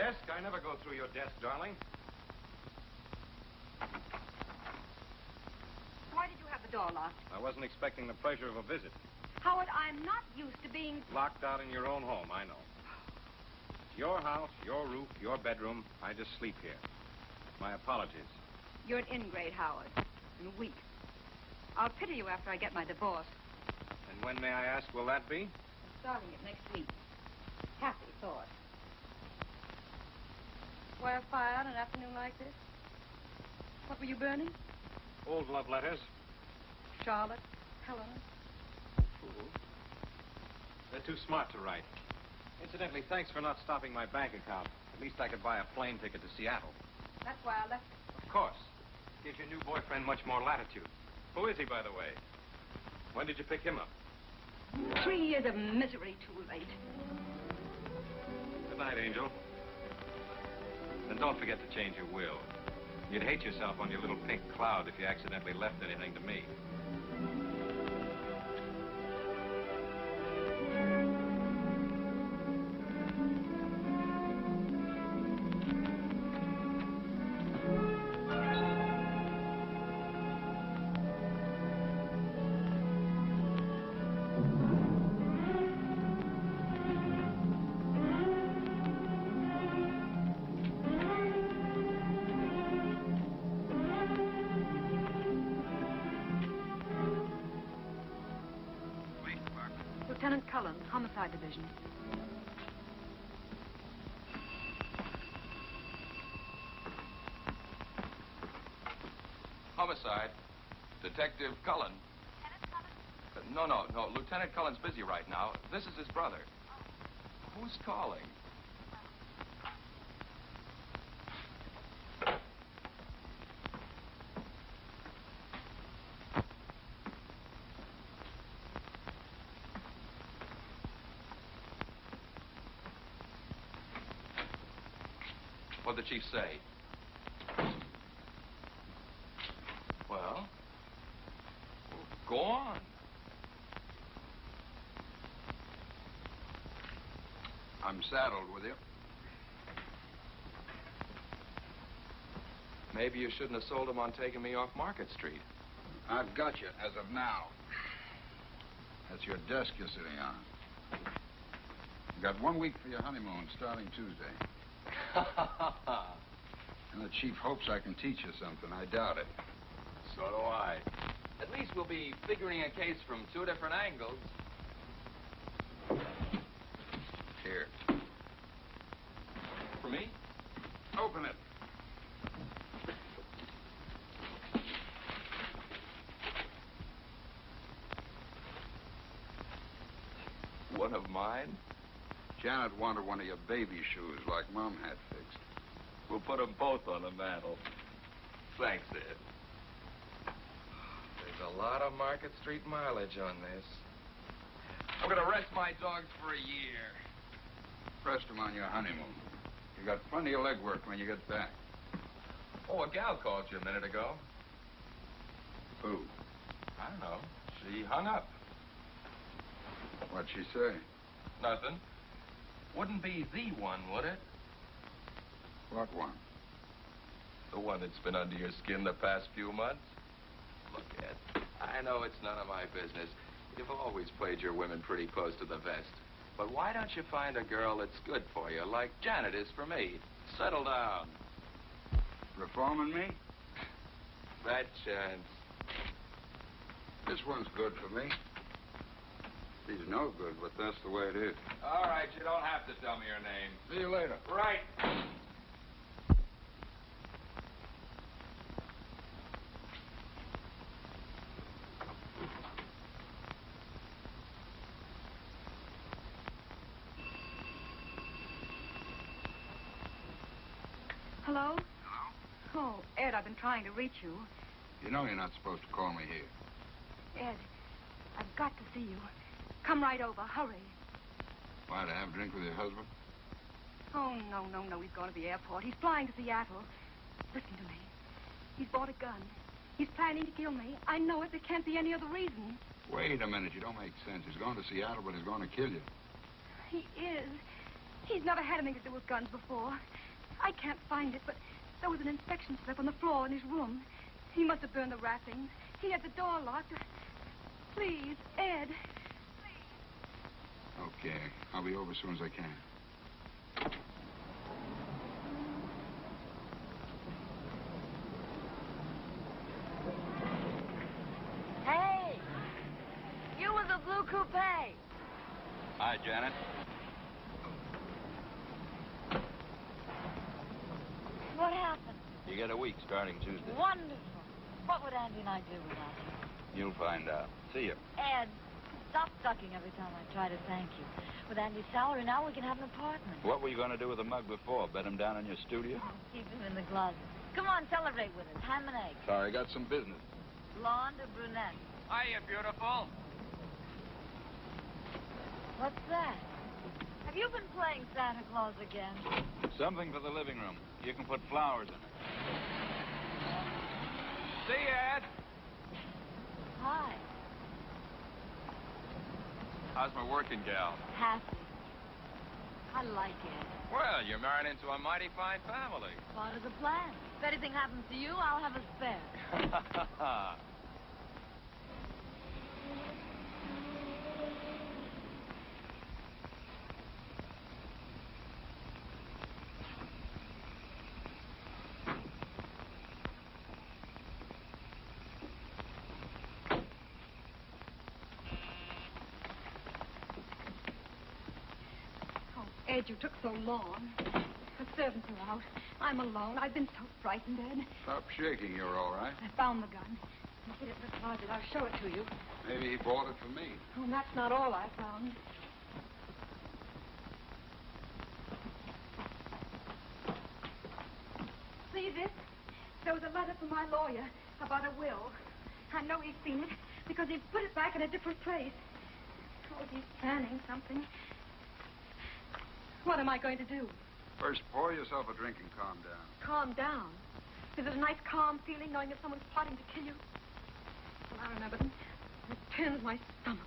desk? I never go through your desk, darling. Why did you have the door locked? I wasn't expecting the pleasure of a visit. Howard, I'm not used to being... Locked out in your own home, I know. Your house, your roof, your bedroom. I just sleep here. My apologies. You're an ingrate, Howard. And weak. I'll pity you after I get my divorce. And when, may I ask, will that be? Starting it next week. Happy thought. Why a fire on an afternoon like this? What were you burning? Old love letters. Charlotte, Helena. Fool. They're too smart to write. Incidentally, thanks for not stopping my bank account. At least I could buy a plane ticket to Seattle. That's why I left it. Of course. Gives your new boyfriend much more latitude. Who is he, by the way? When did you pick him up? 3 years of misery too late. Good night, Angel. And don't forget to change your will. You'd hate yourself on your little pink cloud if you accidentally left anything to me. Lieutenant Cullen, Homicide Division. Homicide. Detective Cullen. Lieutenant Cullen? No. Lieutenant Cullen's busy right now. This is his brother. Who's calling? What'd the chief say? Well, go on. I'm saddled with you. Maybe you shouldn't have sold him on taking me off Market Street. I've got you as of now. That's your desk you're sitting on. You got 1 week for your honeymoon starting Tuesday. And the chief hopes I can teach you something. I doubt it. So do I. At least we'll be figuring a case from 2 different angles. Here. For me? Open it. One of mine? Janet wanted one of your baby shoes like Mom had fixed. We'll put them both on the mantle. Thanks, Ed. There's a lot of Market Street mileage on this. I'm going to rest my dogs for a year. Rest them on your honeymoon. You got plenty of legwork when you get back. Oh, a gal called you a minute ago. Who? I don't know. She hung up. What'd she say? Nothing. Wouldn't be the one, would it? What one? The one that's been under your skin the past few months? Look, Ed, I know it's none of my business. You've always played your women pretty close to the vest. But why don't you find a girl that's good for you, like Janet is for me? Settle down. Reforming me? That chance. This one's good for me. She's no good, but that's the way it is. All right, you don't have to tell me your name. See you later. Right. Hello? Hello? Oh, Ed, I've been trying to reach you. You know you're not supposed to call me here. Ed, I've got to see you. Come right over. Hurry. Why, to have a drink with your husband? Oh, no. He's going to the airport. He's flying to Seattle. Listen to me. He's bought a gun. He's planning to kill me. I know it. There can't be any other reason. Wait a minute. You don't make sense. He's going to Seattle, but he's going to kill you. He is. He's never had anything to do with guns before. I can't find it, but there was an inspection slip on the floor in his room. He must have burned the wrappings. He had the door locked. Please, Ed. Okay. I'll be over as soon as I can. Hey! You with the blue coupe. Hi, Janet. What happened? You get a week starting Tuesday. Wonderful. What would Andy and I do without you? You'll find out. See you. Ed, stop sucking every time I try to thank you. With Andy's salary now, we can have an apartment. What were you going to do with the mug before? Bet him down in your studio? Keep him in the closet. Come on, celebrate with us. Ham and eggs. Sorry, I got some business. Blonde or brunette? Hiya, beautiful. What's that? Have you been playing Santa Claus again? Something for the living room. You can put flowers in it. See you, Ed. Hi. How's my working gal? Happy. I like it. Well, you're married into a mighty fine family. Part of the plan. If anything happens to you, I'll have a spare. Ed, you took so long. The servants are out. I'm alone. I've been so frightened, Ed. Stop shaking. You're all right. I found the gun. You hid it in the closet. I'll show it to you. Maybe he bought it for me. Oh, and that's not all I found. See this? There was a letter from my lawyer about a will. I know he's seen it because he's put it back in a different place. Oh, he's planning something. What am I going to do? First, pour yourself a drink and calm down. Calm down. Is it a nice, calm feeling knowing that someone's plotting to kill you? Well, I remember them. It turns my stomach.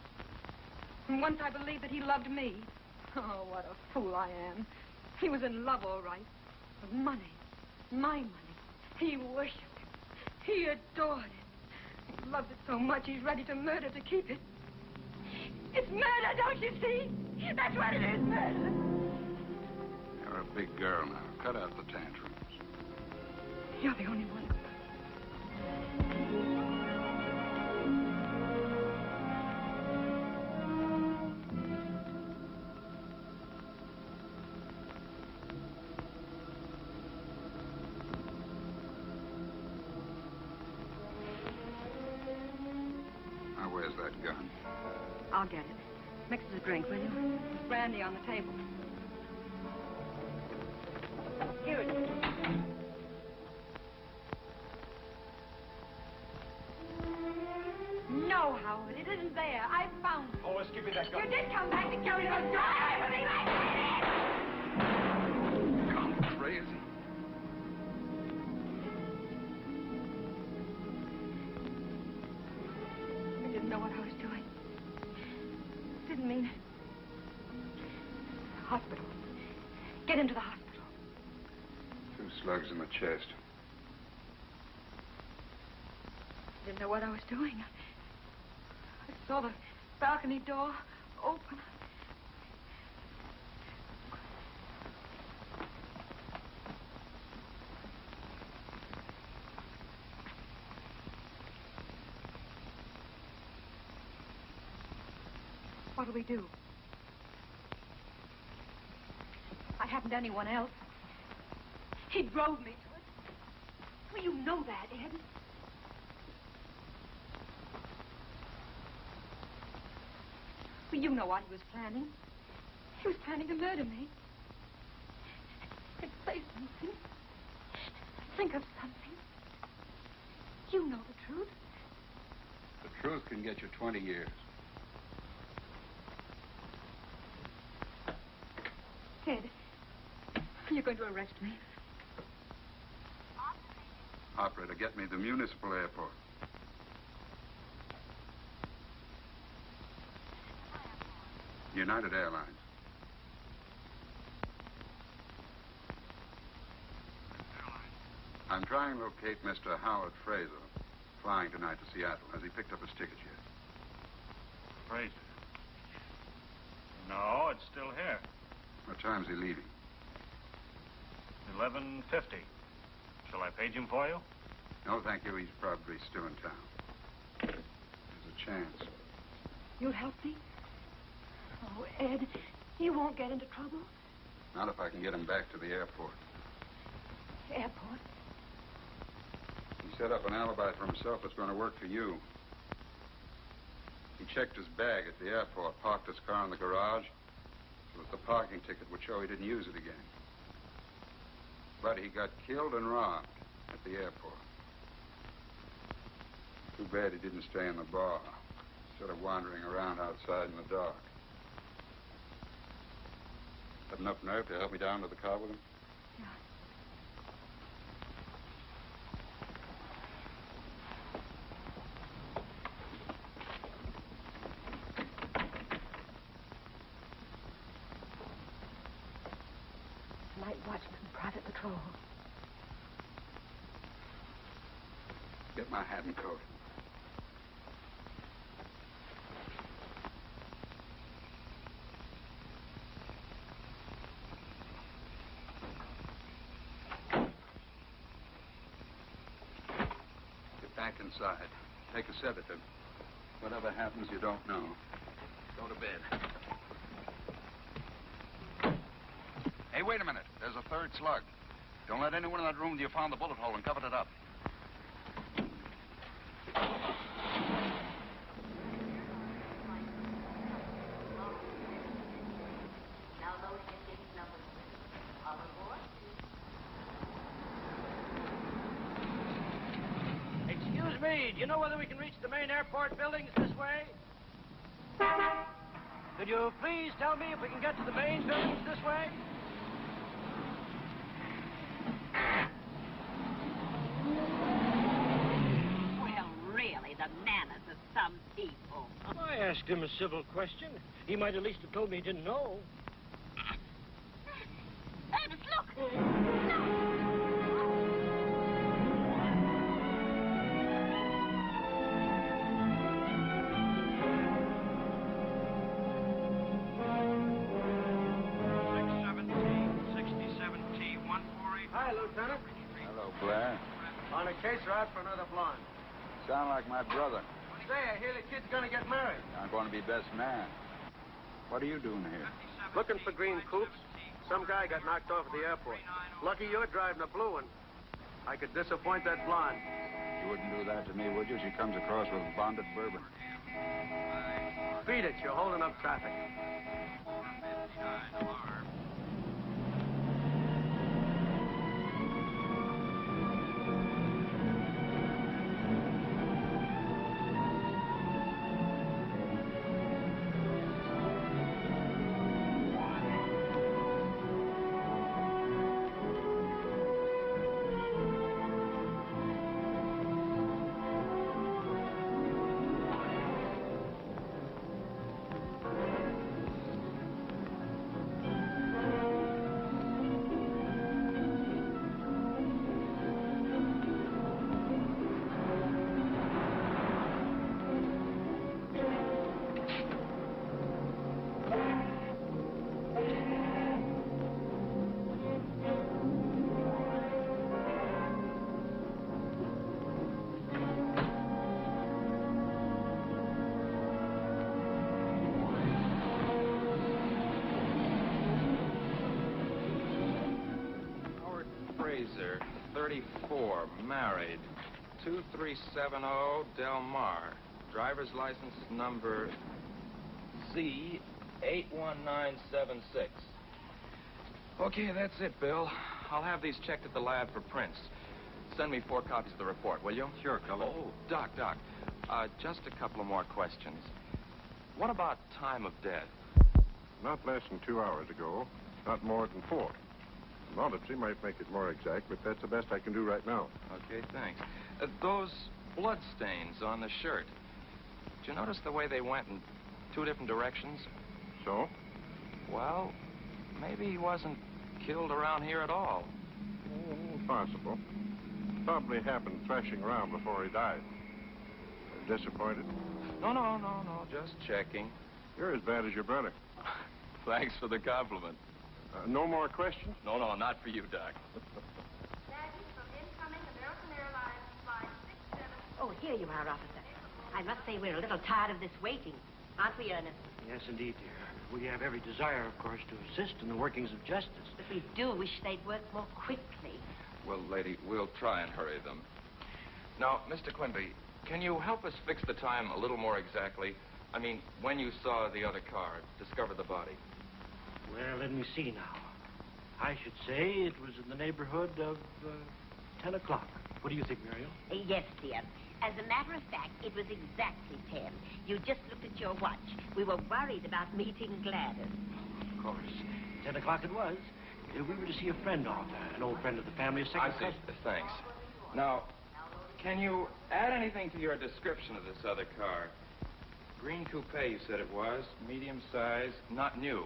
And once I believed that he loved me. Oh, what a fool I am. He was in love, all right. With money. My money. He worshipped it. He adored it. He loved it so much he's ready to murder to keep it. It's murder, don't you see? That's what it is, murder. You're a big girl now. Cut out the tantrums. You're the only one. Now, where's that gun? I'll get it. Mix us a drink, will you? There's brandy on the table. Here it is. No, Howard, it isn't there. I found it. Oh, let's give me that gun. You did come back to kill me. Don't die with me like that. Gone crazy. I didn't know what I was doing. Didn't mean it. Hospital. Get him to the hospital. 2 slugs in the chest. Didn't know what I was doing. I saw the balcony door open. What'll we do? I haven't anyone else. He drove me to it. Well, you know that, Ed. Well, you know what he was planning. He was planning to murder me. Say something. Think of something. You know the truth. The truth can get you 20 years. Ed, you're going to arrest me. Operator, get me the municipal airport. United Airlines. I'm trying to locate Mr. Howard Fraser, flying tonight to Seattle. Has he picked up his ticket yet? Fraser? No, it's still here. What time's he leaving? 11:50. Shall I page him for you? No, thank you. He's probably still in town. There's a chance. You'll help me? Oh, Ed, he won't get into trouble. Not if I can get him back to the airport. Airport? He set up an alibi for himself that's going to work for you. He checked his bag at the airport, parked his car in the garage. It was the parking ticket would show he didn't use it again. But he got killed and robbed at the airport. Too bad he didn't stay in the bar instead of wandering around outside in the dark. Have enough nerve to help me down to the car with him? Yeah. Night watchman, private patrol. Get my hat and coat. Get back inside. Take a sedative. Whatever happens, you don't know. Go to bed. Hey, wait a minute. There's a third slug. Don't let anyone in that room till you found the bullet hole and covered it up. Excuse me, do you know whether we can reach the main airport buildings this way? Could you please tell me if we can get to the main buildings this way? Well, really, the manners of some people. I asked him a civil question. He might at least have told me he didn't know. Amos, look! Look! Hi, Lieutenant. Hello, Blair. On a case or out for another blonde? Sound like my brother. Say, I hear the kid's gonna get married. I'm going to be best man. What are you doing here? Looking for green coupes. Some guy got knocked off at the airport. Lucky you're driving a blue one. I could disappoint that blonde. You wouldn't do that to me, would you? She comes across with bonded bourbon. Beat it, you're holding up traffic. Fraser, 34, married, 2370 Del Mar. Driver's license number Z81976. Okay, that's it, Bill. I'll have these checked at the lab for prints. Send me 4 copies of the report, will you? Sure, Cullen. Oh, Doc. Just a couple of more questions. What about time of death? Not less than 2 hours ago, not more than 4. An autopsy might make it more exact, but that's the best I can do right now. Okay, thanks. Those blood stains on the shirt. Did you notice the way they went in 2 different directions? So? Well, maybe he wasn't killed around here at all. Oh, possible. probably happened thrashing around before he died. Disappointed? No. Just checking. You're as bad as your brother. Thanks for the compliment. No more questions? No, not for you, Doc. Baggage from incoming American Airlines flight 67. Oh, here you are, officer. I must say we're a little tired of this waiting. Aren't we, Ernest? Yes, indeed, dear. We have every desire, of course, to assist in the workings of justice. But we do wish they'd work more quickly. Well, lady, we'll try and hurry them. Now, Mr. Quimby, can you help us fix the time a little more exactly? I mean, when you saw the other car, discovered the body. Well, let me see now. I should say it was in the neighborhood of 10 o'clock. What do you think, Muriel? Yes, dear. As a matter of fact, it was exactly 10. You just looked at your watch. We were worried about meeting Gladys. Of course. 10 o'clock it was. We were to see a friend of, an old friend of the family, a second I see. cousin. Thanks. Now, can you add anything to your description of this other car? Green coupe, you said it was. Medium size, not new.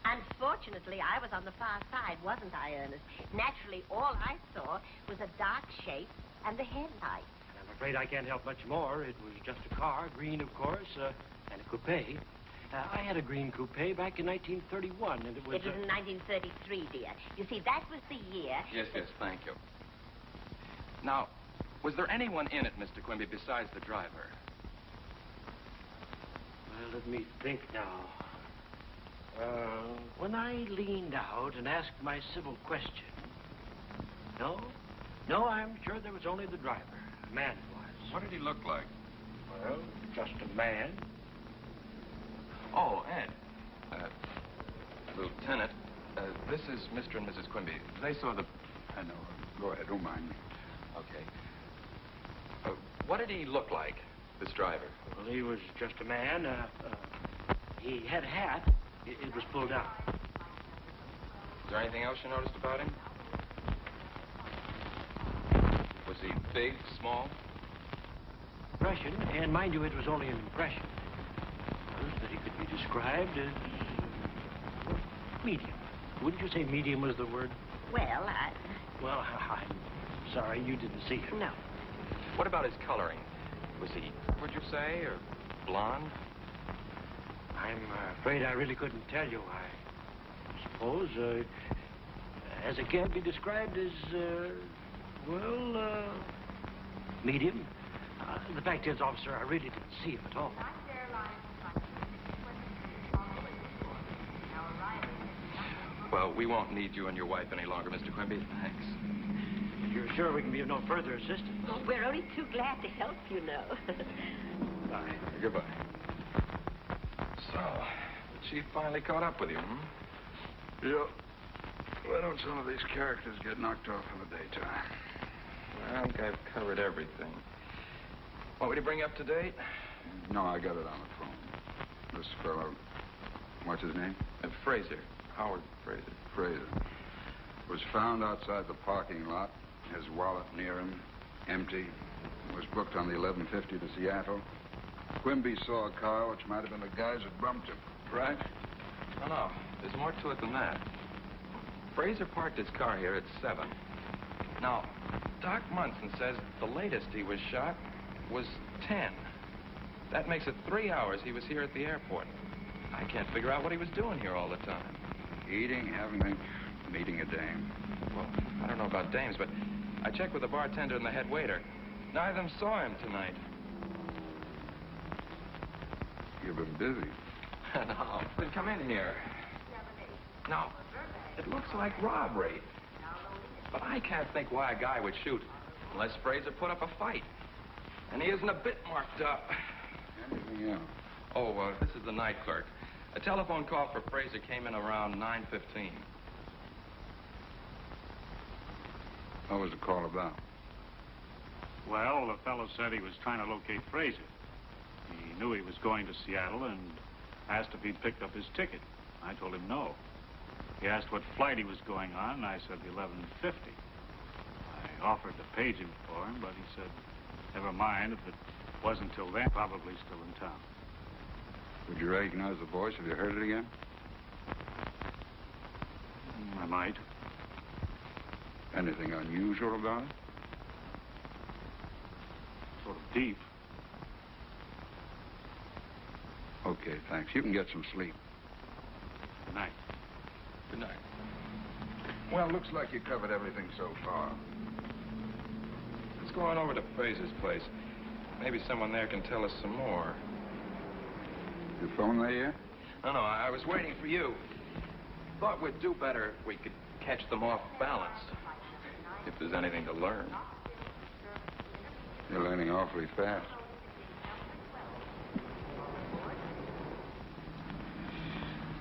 Unfortunately, I was on the far side, wasn't I, Ernest? Naturally, all I saw was a dark shape and the headlight. I'm afraid I can't help much more. It was just a car, green, of course, and a coupe. I had a green coupe back in 1931, and it was... It was in 1933, dear. You see, that was the year... Yes, thank you. Now, was there anyone in it, Mr. Quimby, besides the driver? Well, let me think now. When I leaned out and asked my civil question... No, I'm sure there was only the driver. A man it was. What did he look like? Well, just a man. Oh, Ed. Lieutenant, this is Mr. and Mrs. Quimby. They saw the... I know. Go ahead, don't mind me. Okay. What did he look like, this driver? Well, he was just a man. He had a hat. It was pulled down. Is there anything else you noticed about him? Was he big, small? Impression, and mind you, it was only an impression, was that he could be described as medium. Wouldn't you say medium was the word? Well, Well, I'm sorry you didn't see him. No. What about his coloring? Was he, would you say, or blonde? I'm afraid I really couldn't tell you. I suppose, as it can be described as, medium. The fact is, officer, I really didn't see him at all. Well, we won't need you and your wife any longer, Mr. Quimby. Thanks. You're sure we can be of no further assistance? Oh, we're only too glad to help, you know. Bye. Goodbye. So, the chief finally caught up with you, hmm? Yep. Why don't some of these characters get knocked off in the daytime? I think I've covered everything. Want me to bring you up to date? No, I got it on the phone. This fellow, what's his name? Fraser. Howard Fraser. Fraser. Was found outside the parking lot. His wallet near him, empty. Was booked on the 11:50 to Seattle. Quimby saw a car which might have been the guys that bumped him. Right? No. There's more to it than that. Fraser parked his car here at 7. Now, Doc Munson says the latest he was shot was 10. That makes it 3 hours he was here at the airport. I can't figure out what he was doing here all the time. Eating, having, meeting a dame. Well, I don't know about dames, but I checked with the bartender and the head waiter. Neither of them saw him tonight. You've been busy. No, then come in here. Now, it looks like robbery. But I can't think why a guy would shoot unless Fraser put up a fight. And he isn't a bit marked up. Anything else? Oh, this is the night clerk. A telephone call for Fraser came in around 9:15. What was the call about? Well, the fellow said he was trying to locate Fraser. He knew he was going to Seattle and asked if he'd picked up his ticket. I told him no. He asked what flight he was going on, and I said the 11:50. I offered to page him for him, but he said, never mind, if it wasn't till then, probably still in town. Would you recognize the voice? Have you heard it again? I might. Anything unusual about it? sort of deep. Okay, thanks. You can get some sleep. Good night. Good night. Well, looks like you covered everything so far. Let's go on over to Fraser's place. Maybe someone there can tell us some more. Your phone there yet? No, I was waiting for you. Thought we'd do better if we could catch them off balance. If there's anything to learn. You're learning awfully fast.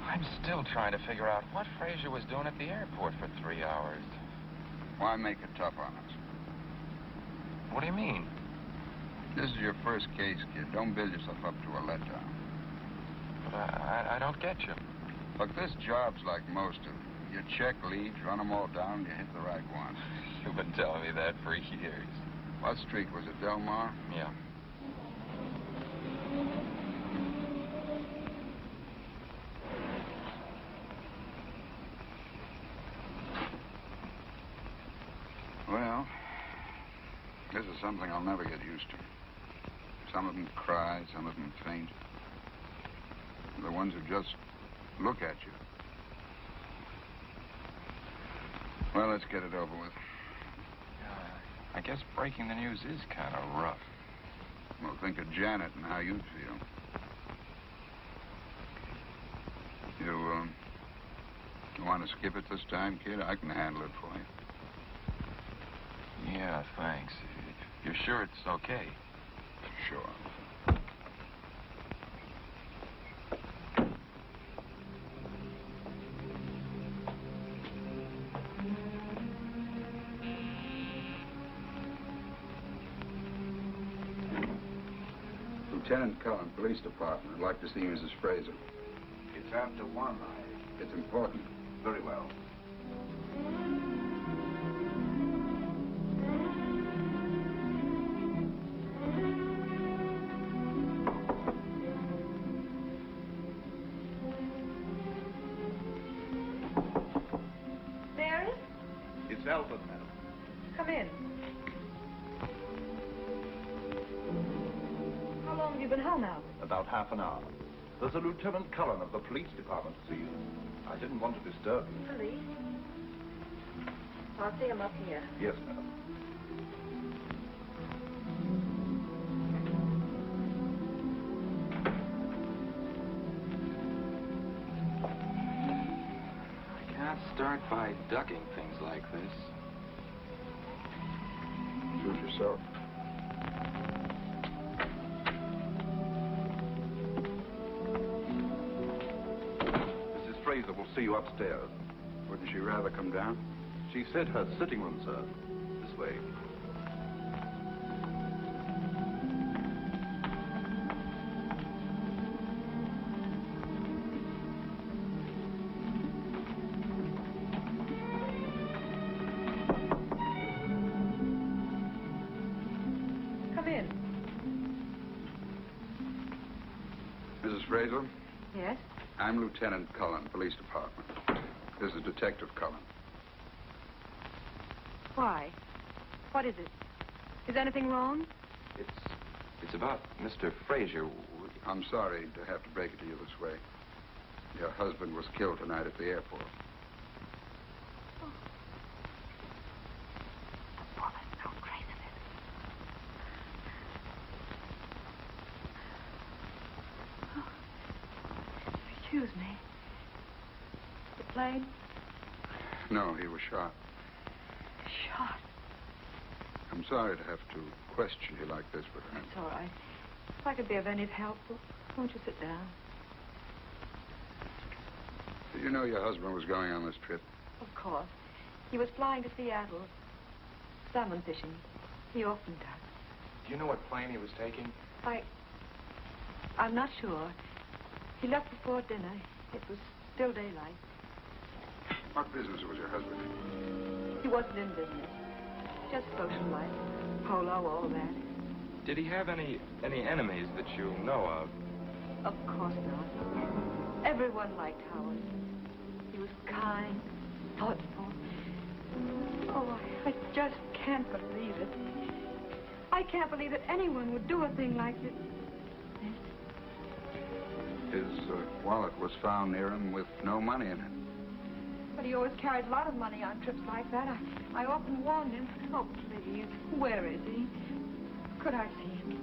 I'm still trying to figure out what Fraser was doing at the airport for 3 hours. Why make it tough on us? What do you mean? This is your first case, kid. Don't build yourself up to a letdown. But I don't get you. Look, this job's like most of them. You check leads, run them all down, you hit the right one. You've been telling me that for years. What street was it, Del Mar? Yeah. Well, this is something I'll never get used to. Some of them cry, some of them faint. The ones who just look at you. Well, let's get it over with. I guess breaking the news is kind of rough. Well, think of Janet and how you'd feel. You want to skip it this time, kid? I can handle it for you. Yeah, thanks. You're sure it's okay? Sure. Lieutenant Cullen, Police Department. I'd like to see Mrs. Fraser. It's after 1. It's important. Very well. Mary? It's Albert, madam. Come in. How long have you been home, Albert? About half an hour. There's a Lieutenant Cullen of the police department to see you. I didn't want to disturb you. Police? I'll see him up here. Yes, madam. I can't start by ducking things like this. Suit yourself. Mrs. Fraser will see you upstairs. Wouldn't she rather come down? She said her sitting room, sir. This way. Come in. Mrs. Fraser? Yes? I'm Lieutenant Cullen, Police Department. This is Detective Cullen. Why? What is it? Is anything wrong? It's about Mr. Fraser. I'm sorry to have to break it to you this way. Your husband was killed tonight at the airport. Oh, there's no trace of it. Oh. Excuse me. The plane? No, he was shot. Shot? I'm sorry to have to question you like this, but It's all right. If I could be of any help, won't you sit down? Did you know your husband was going on this trip? Of course. He was flying to Seattle. Salmon fishing. He often does. Do you know what plane he was taking? I'm not sure. He left before dinner. It was still daylight. What business was your husband in? He wasn't in business. Just social life. Polo, all that. Did he have any enemies that you know of? Of course not. Everyone liked Howard. He was kind, thoughtful. Oh, I just can't believe it. I can't believe that anyone would do a thing like this. His wallet was found near him with no money in it. But he always carries a lot of money on trips like that. I often warned him. Oh, please. Where is he? Could I see him?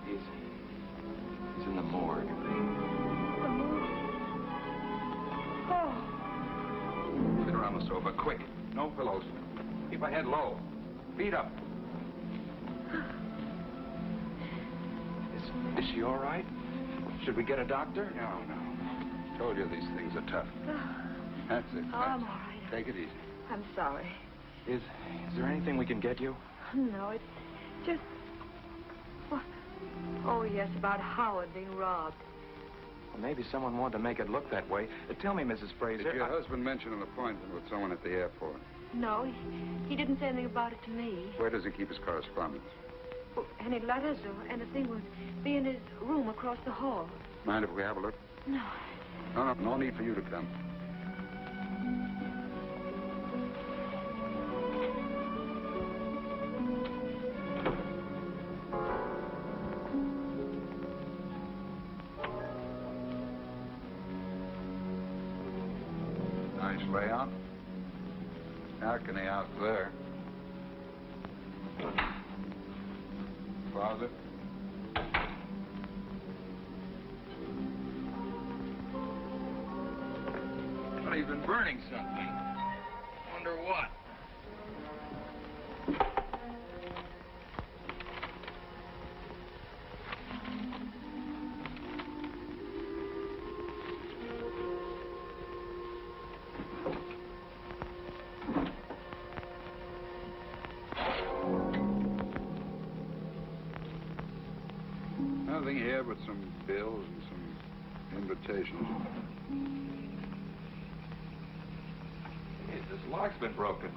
He's in the morgue. The morgue? Oh. Sit her on the sofa, quick. No pillows. Keep her head low. Feet up. Is she all right? Should we get a doctor? No. Told you these things are tough. That's it. Oh, I'm all right. Take it easy. I'm sorry. Is there anything we can get you? No, it's just... Oh, yes, about Howard being robbed. Well, maybe someone wanted to make it look that way. Tell me, Mrs. Fraser. Did your husband mention an appointment with someone at the airport? No, he didn't say anything about it to me. Where does he keep his correspondence? Oh, any letters or anything would be in his room across the hall. Mind if we have a look? No. No need for you to come. Nice layout. Balcony out there. Closet. Well, he's been burning something. Wonder what? Nothing here but some bills and some invitations. This lock's been broken.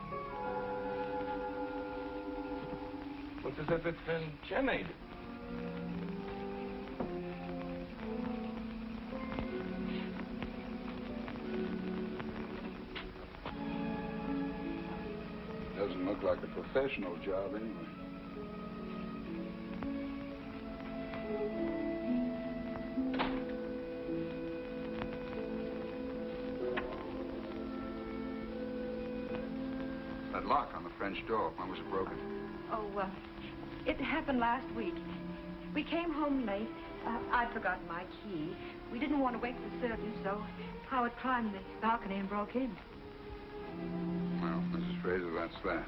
Looks as if it's been jimmied. Doesn't look like a professional job anyway. That lock on the French door, when was it broken? Oh, it happened last week. We came home late. I'd forgotten my key. We didn't want to wake the surgeon, so Howard climbed the balcony and broke in. Well, Mrs. Fraser, that's that.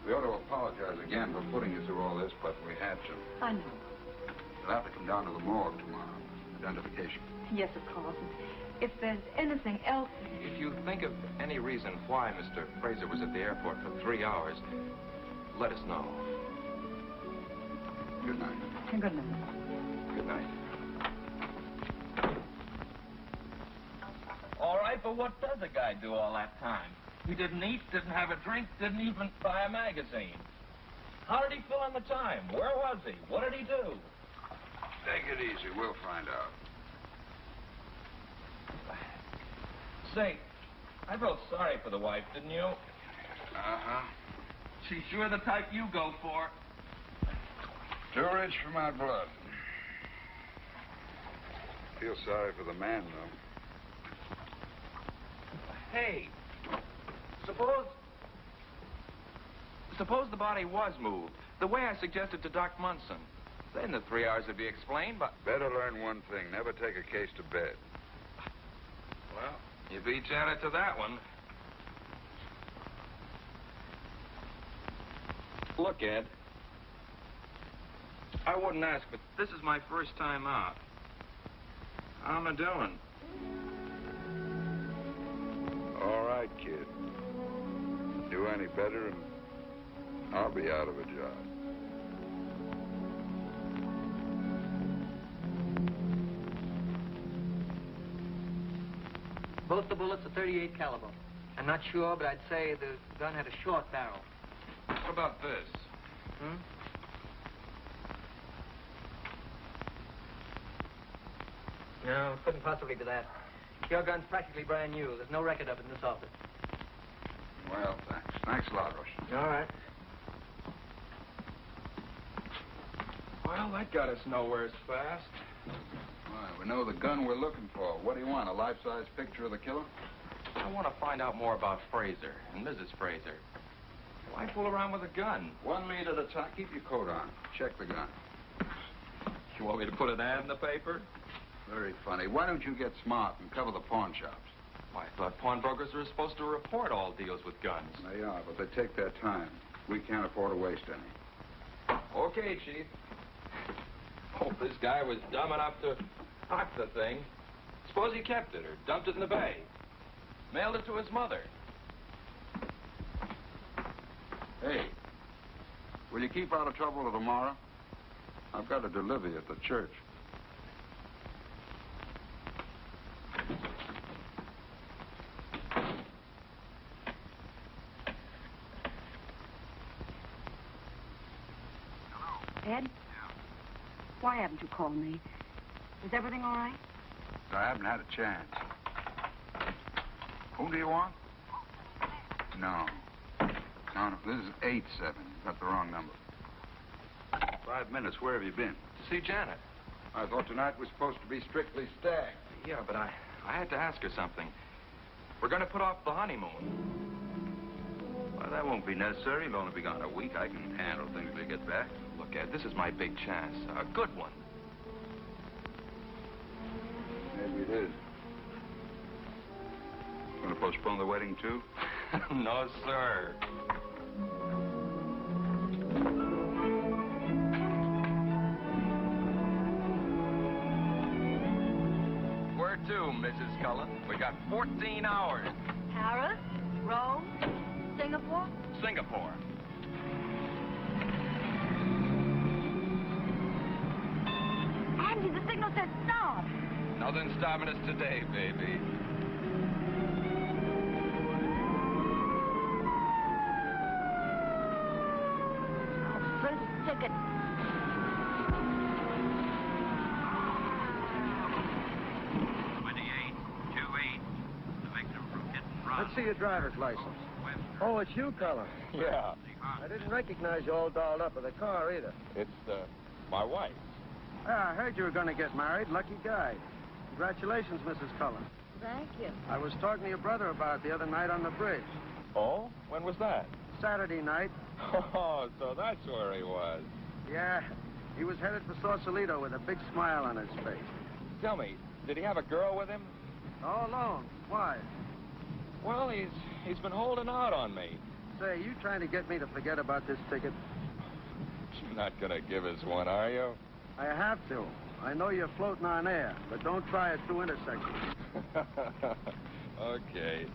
We ought to apologize again for putting you through all this, but we had to. I know. You'll have to come down to the morgue tomorrow. Identification. Yes, of course. If there's anything else... If you think of any reason why Mr. Fraser was at the airport for 3 hours, let us know. Good night. Good night. Good night. All right, but what does a guy do all that time? He didn't eat, didn't have a drink, didn't even buy a magazine. How did he fill in the time? Where was he? What did he do? Take it easy. We'll find out. Say, I felt sorry for the wife, didn't you? Uh-huh. She's sure the type you go for. Too rich for my blood. Feel sorry for the man, though. Hey, suppose the body was moved, the way I suggested to Doc Munson. Then the 3 hours would be explained, but... Better learn one thing. Never take a case to bed. Well, you beat Janet to that one. Look, Ed. I wouldn't ask, but this is my first time out. How am I doing? All right, kid. Do any better, and I'll be out of a job. Both the bullets are .38 caliber. I'm not sure, but I'd say the gun had a short barrel. What about this? Hmm? No, couldn't possibly be that. Your gun's practically brand new. There's no record of it in this office. Well, thanks. Thanks a lot, Rush. All right. Well, that got us nowhere fast. Why, we know the gun we're looking for. What do you want, a life-size picture of the killer? I want to find out more about Fraser and Mrs. Fraser. Why fool around with a gun? One lead at a time. Keep your coat on. Check the gun. You want me to put an ad in the paper? Very funny. Why don't you get smart and cover the pawn shops? Why, I thought pawnbrokers were supposed to report all deals with guns. They are, but they take their time. We can't afford to waste any. Okay, Chief. Oh, this guy was dumb enough to hock the thing. Suppose he kept it or dumped it in the bay. Mailed it to his mother. Hey, will you keep out of trouble till tomorrow? I've got to deliver you at the church. Ed? Why haven't you called me? Is everything all right? I haven't had a chance. Who do you want? No. No, this is 8-7. You got the wrong number. 5 minutes. Where have you been? To see Janet. I thought tonight was supposed to be strictly stag. Yeah, but I had to ask her something. We're going to put off the honeymoon. Well, that won't be necessary. You'll only be gone a week. I can handle things till you get back. Look, Ed, this is my big chance. A good one. Maybe it is. Going to postpone the wedding, too? No, sir. Where to, Mrs. Cullen? We got 14 hours. Paris? Rome? Singapore? Singapore. Andy, the signal said stop. Nothing stopping us today, baby. First ticket. Let's see your driver's license. Oh, it's you, Cullen. Yeah. I didn't recognize you all dolled up with a car either. It's, my wife. Yeah, I heard you were going to get married. Lucky guy. Congratulations, Mrs. Cullen. Thank you. I was talking to your brother about it the other night on the bridge. Oh? When was that? Saturday night. Oh, so that's where he was. Yeah, he was headed for Sausalito with a big smile on his face. Tell me, did he have a girl with him? All alone. Why? Well, he's been holding out on me. Say, you trying to get me to forget about this ticket? You're not going to give us one, are you? I have to. I know you're floating on air, but don't try it through intersections. Okay.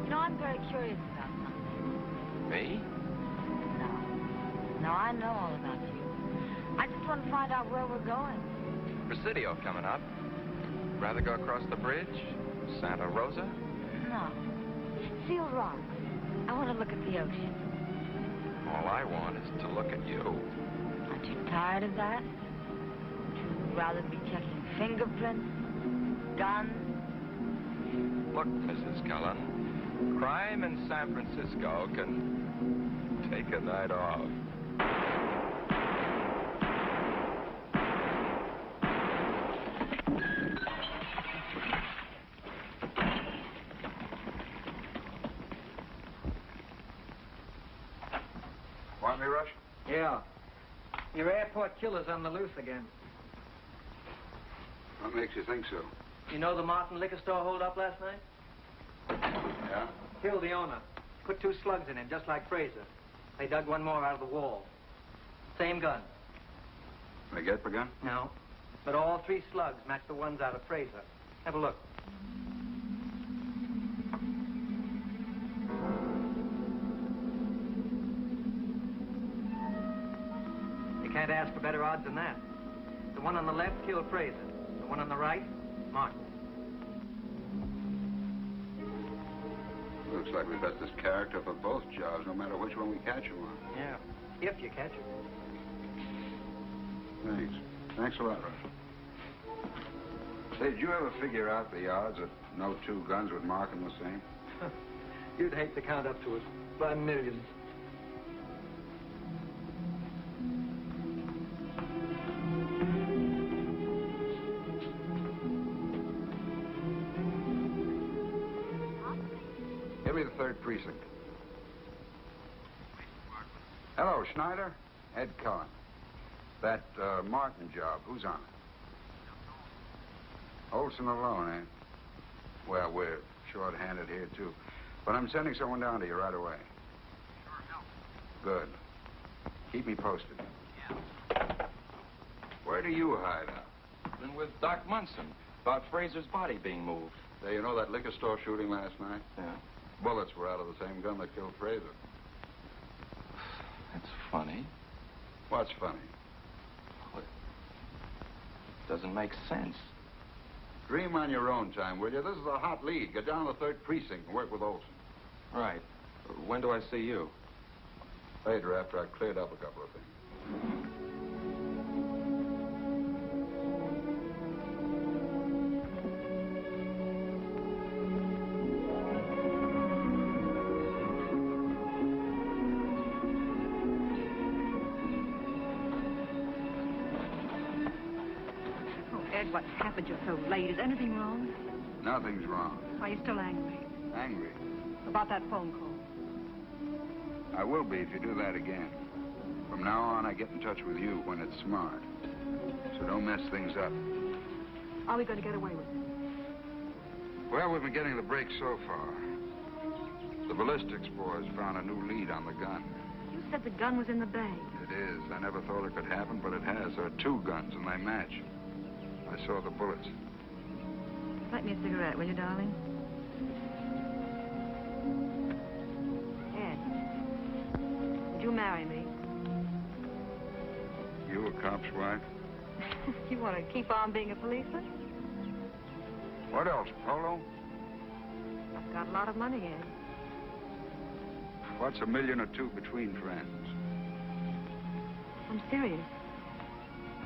You know, I'm very curious about something. Me? No, I know all about you. I just want to find out where we're going. Presidio coming up. Rather go across the bridge? Santa Rosa? No. Seal Rock. I want to look at the ocean. All I want is to look at you. Aren't you tired of that? Would you rather be checking fingerprints? Guns? Look, Mrs. Cullen, crime in San Francisco can take a night off. Want me, Rush? Yeah. Your airport killer's on the loose again. What makes you think so? You know the Martin liquor store hold-up last night? Yeah? Killed the owner. Put 2 slugs in him, just like Fraser. They dug one more out of the wall. Same gun. They get the gun? No. But all 3 slugs match the ones out of Fraser. Have a look. You can't ask for better odds than that. The one on the left killed Fraser. The one on the right, Martin. Looks like we've got this character for both jobs, no matter which one we catch him on. Yeah, if you catch him. Thanks. Thanks a lot, Russ. Say, did you ever figure out the odds that no two guns would mark them the same? You'd hate to count up to it by millions. Give me the 3rd precinct. Hello, Schneider. Ed Cullen. That Martin job, who's on it? Olson alone, eh? Well, we're short-handed here, too. But I'm sending someone down to you right away. Good. Keep me posted. Yeah. Where do you hide out? Been with Doc Munson about Fraser's body being moved. Say, you know that liquor store shooting last night? Yeah. Bullets were out of the same gun that killed Fraser. That's funny. What's funny? Well, it doesn't make sense. Dream on your own time, will you? This is a hot lead. Get down to the 3rd precinct and work with Olson. Right. When do I see you? Later, after I cleared up a couple of things. What happened? You're so late. Is anything wrong? Nothing's wrong. Are you still angry? Angry? About that phone call? I will be if you do that again. From now on, I get in touch with you when it's smart. So don't mess things up. Are we going to get away with it? Well, we've been getting the break so far. The ballistics boys found a new lead on the gun. You said the gun was in the bag. It is. I never thought it could happen, but it has. There are 2 guns, and they match. I saw the bullets. Light me a cigarette, will you, darling? Ed, would you marry me? You a cop's wife? You want to keep on being a policeman? What else, Polo? I've got a lot of money, Ed. What's $1 million or 2 between friends? I'm serious.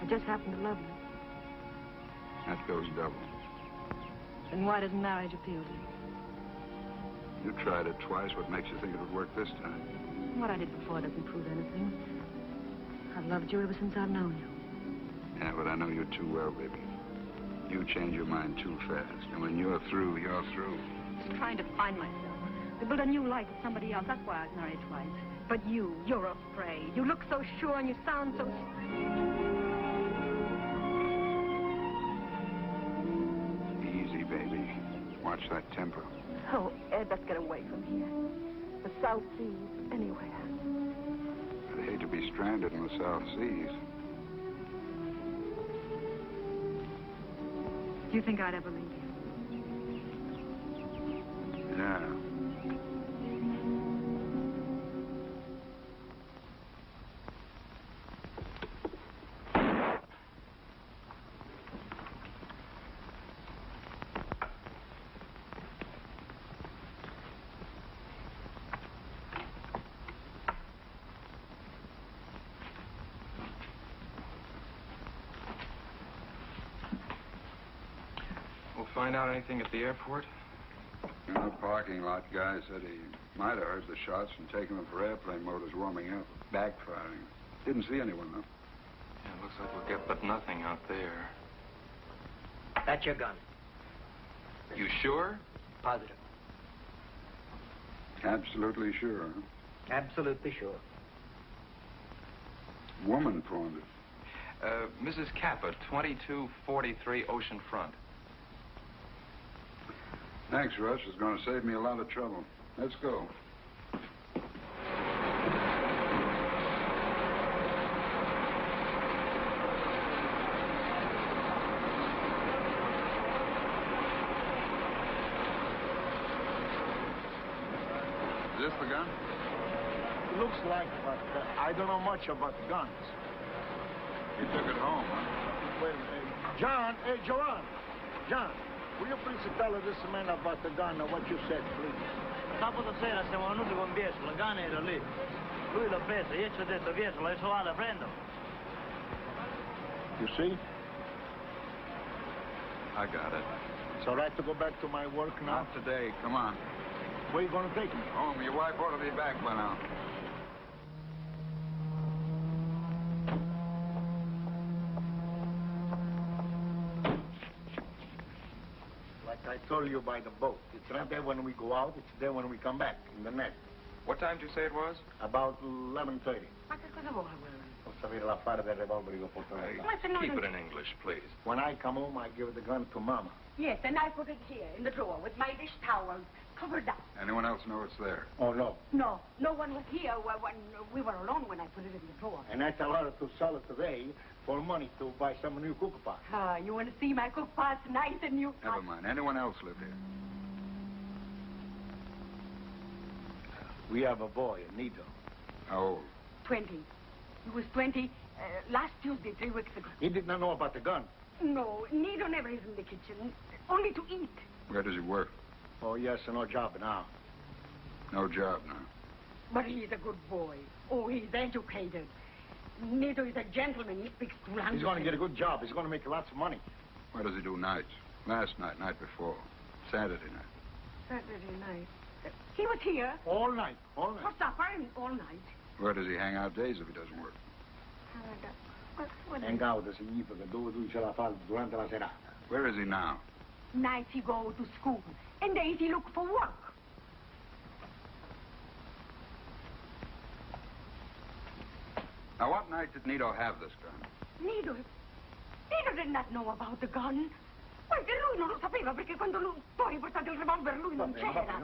I just happen to love you. That goes double. Then why doesn't marriage appeal to you? You tried it twice. What makes you think it would work this time? What I did before doesn't prove anything. I've loved you ever since I've known you. Yeah, but I know you too well, baby. You change your mind too fast. And when you're through, you're through. Just trying to find myself. To build a new life with somebody else. That's why I was married twice. But you're afraid. You look so sure and you sound so... Baby. Watch that temper. Oh, Ed, let's get away from here. The South Seas, anywhere. I'd hate to be stranded in the South Seas. Do you think I'd ever leave you? Yeah. Find out anything at the airport? In the parking lot, guy said he might have heard the shots and taken them for airplane motors warming up, backfiring. Didn't see anyone, though. Yeah, looks like we'll get but nothing out there. That's your gun. You sure? Positive. Absolutely sure, huh? Absolutely sure. Woman pawned it. Mrs. Kappa, 2243 Ocean Front. Thanks, Russ. It's going to save me a lot of trouble. Let's go. Is this the gun? Looks like, but I don't know much about guns. You took it home, huh? Wait a minute. John, hey, Joanne. John, will you please tell this man about the gun and what you said, please? Sabato sera siamo venuti con Biesolo, il gun era lì. Lui l'ha preso, io ci ho detto Biesolo, adesso vado a prenderlo. You see? I got it. It's all right to go back to my work now? Not today. Come on. Where you going to take me? Home. Your wife ought to be back by now. Like I told you by the boat. It's not there when we go out. It's there when we come back, in the net. What time did you say it was? About 11:30. Ma che cosa vuole? Posso avere l'affare del revolver io porto nel bar. Keep it in English, please. When I come home, I give the gun to Mama. Yes, and I put it here in the drawer with my dish towels covered up. Anyone else know it's there? Oh, no. No, no one was here when we were alone when I put it in the drawer. And I tell her to sell it today for money to buy some new cook pot. You want to see my cook pot's nice and new? Never mind. Anyone else live here? We have a boy, Nito. How old? 20. He was 20 last Tuesday, 3 weeks ago. He did not know about the gun. No, Nito never is in the kitchen, only to eat. Where does he work? Oh, yes, no job now. No job now. But he's a good boy. Oh, he's educated. Nito is a gentleman. He speaks 2 languages. He's going to get a good job. He's going to make lots of money. Where does he do nights? Last night, night before. Saturday night. Saturday night. He was here. All night, all night. For supper and all night. Where does he hang out days if he doesn't work? What Hang out significa dove lui ce la fa durante la serata. Where is he now? Nights he go to school, and days he look for work. Now, what night did Nito have this gun? Nito did not know about the gun. Perché lui non lo sapeva, perché quando lui poi portato il revolver lui non c'era.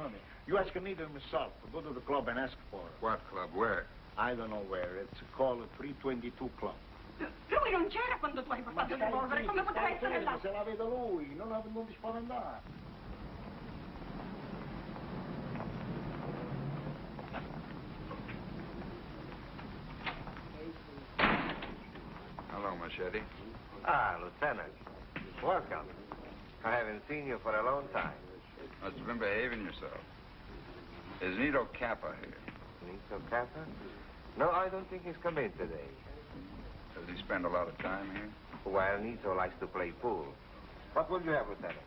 You ask Nito himself. Go to the club and ask for it. What club? Where? I don't know where. It's called 322 Club. Lui non c'era quando tu hai portato il revolver. Come poteva essere là? Se la vedo lui, non ti spaventare. Hello, Machete. Ah, Lieutenant. Welcome. I haven't seen you for a long time. Must have been behaving yourself. Is Nito Kappa here? Nito Kappa? No, I don't think he's come in today. Does he spend a lot of time here? Well, Nito likes to play pool. What will you have, Lieutenant?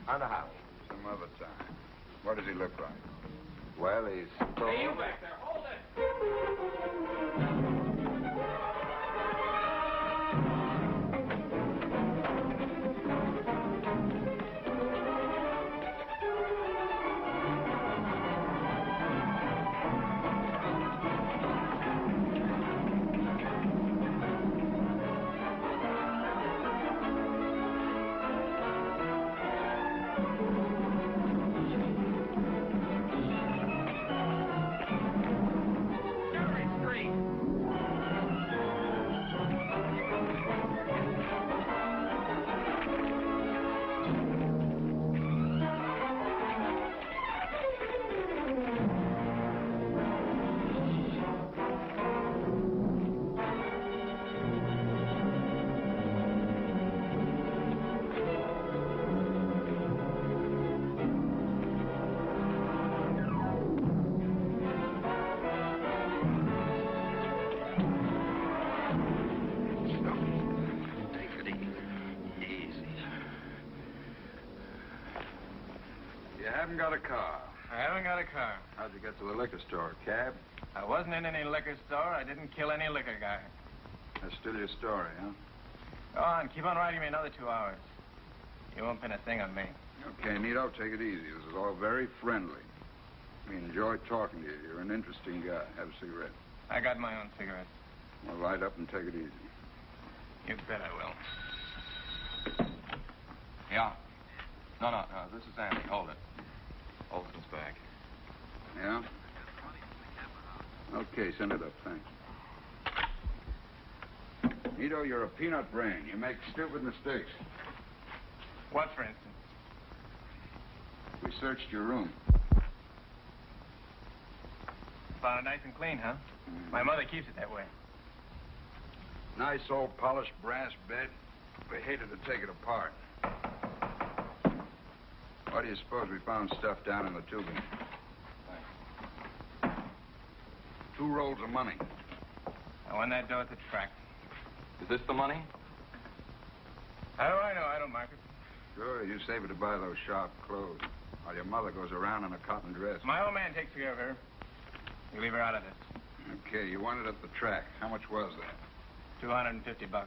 On the house. Some other time. What does he look like? Well, he's tall. Hey, you back there. Hold it. Got a car. I haven't got a car. How'd you get to the liquor store? Cab? I wasn't in any liquor store. I didn't kill any liquor guy. That's still your story, huh? Go on. Keep on writing me another 2 hours. You won't pin a thing on me. Okay, Nito, take it easy. This is all very friendly. We enjoyed talking to you. You're an interesting guy. Have a cigarette. I got my own cigarette. Well, light up and take it easy. You bet I will. Yeah. No. This is Andy. Hold it. Olson's back. Yeah? Okay, send it up, thanks. Nito, you're a peanut brain. You make stupid mistakes. What, for instance? We searched your room. Found it nice and clean, huh? My mother keeps it that way. Nice old polished brass bed. We hated to take it apart. Why do you suppose we found stuff down in the tubing? 2 rolls of money. I won that dough at the track. Is this the money? How do I know? I don't mark it. Sure, you save it to buy those sharp clothes. While your mother goes around in a cotton dress. My old man takes care of her. You leave her out of this. Okay, you wanted at the track. How much was that? $250.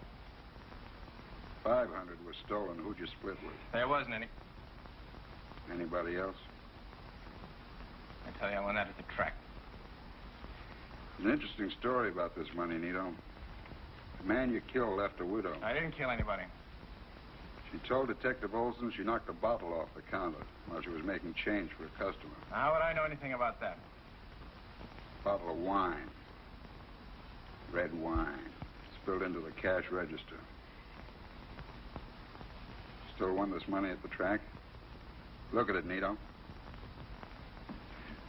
500 was stolen. Who'd you split with? There wasn't any. Anybody else? I tell you, I won that at the track. An interesting story about this money, Nito. The man you killed left a widow. I didn't kill anybody. She told Detective Olson she knocked a bottle off the counter while she was making change for a customer. How would I know anything about that? Bottle of wine. Red wine. Spilled into the cash register. Still won this money at the track? Look at it, Nito.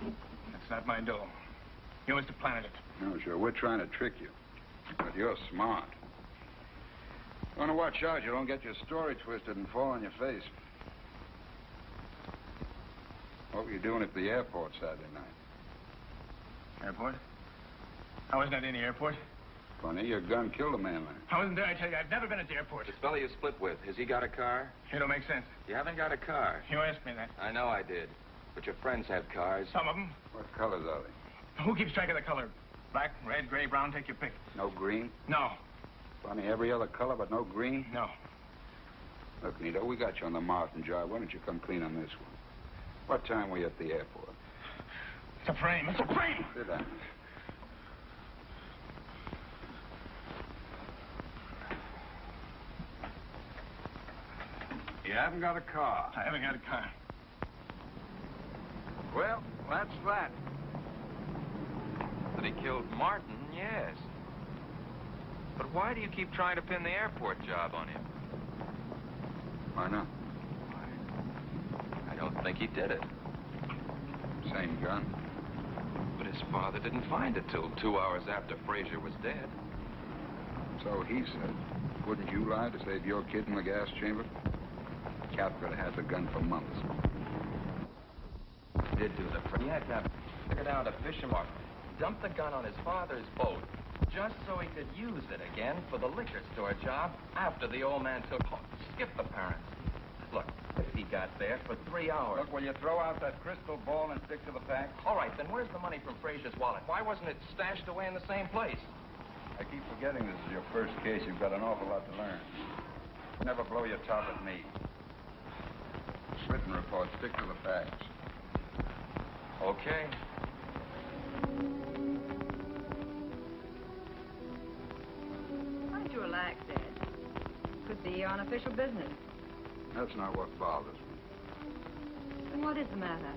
That's not my dough. You must have planted it. No, sure. We're trying to trick you. But you're smart. You want to watch out you don't get your story twisted and fall on your face. What were you doing at the airport Saturday night? Airport? I wasn't in the airport. Funny, your gun killed a man there. I wasn't there, I tell you. I've never been at the airport. This fellow you split with, has he got a car? It don't make sense. You haven't got a car. You asked me that. I know I did. But your friends have cars. Some of them. What colors are they? Who keeps track of the color? Black, red, gray, brown, take your pick. No green? No. Funny, every other color but no green? No. Look, Nito, we got you on the Martin job. Why don't you come clean on this one? What time were you at the airport? It's a frame. It's a frame! Sit down. You haven't got a car. I haven't got a car. Well, that's that. That he killed Martin, yes. But why do you keep trying to pin the airport job on him? Why not? I don't think he did it. Same gun. But his father didn't find it till 2 hours after Frazier was dead. So he said. Wouldn't you lie to save your kid in the gas chamber? Cap could have had the gun for months. He did do the... He had to figure down to Fishermark, dump the gun on his father's boat, just so he could use it again for the liquor store job after the old man took off. Skip the parents. Look, if he got there for 3 hours... Look, will you throw out that crystal ball and stick to the facts? All right, then where's the money from Frazier's wallet? Why wasn't it stashed away in the same place? I keep forgetting this is your first case. You've got an awful lot to learn. Never blow your top at me. Written report. Stick to the facts. Okay. Why don't you relax, Dad? Could be on official business. That's not what bothers me. Then what is the matter?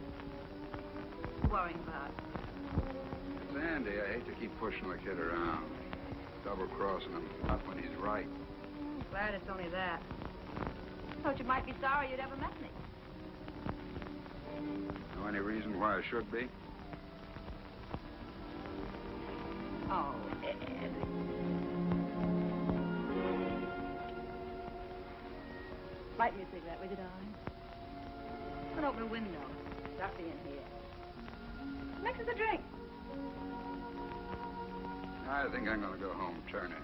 What are you worrying about? It's Andy. I hate to keep pushing the kid around. Double-crossing him. Not when he's right. Glad it's only that. Thought you might be sorry you'd ever met me. Know any reason why I should be? Oh, Ed. Light me a cigarette, will you, darling? Let's open a window. Stuffy in here. Mix us a drink. I think I'm going to go home. Turn in.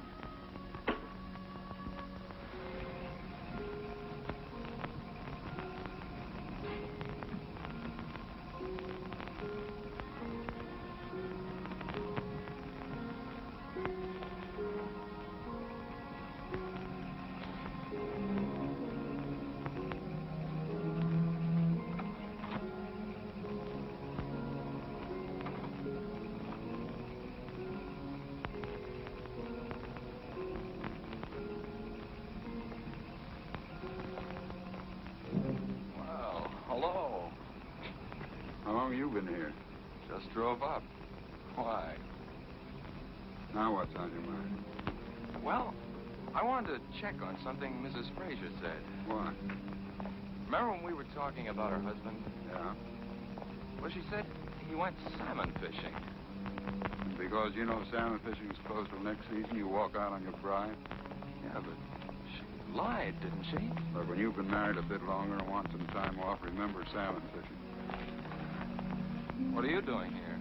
You been here? Just drove up. Why? Now what's on your mind? Well, I wanted to check on something Mrs. Frazier said. What? Remember when we were talking about her husband? Yeah. Well, she said he went salmon fishing. Because you know salmon fishing is closed till next season, you walk out on your bride? Yeah, but she lied, didn't she? But when you've been married a bit longer and want some time off, remember salmon fishing. What are you doing here?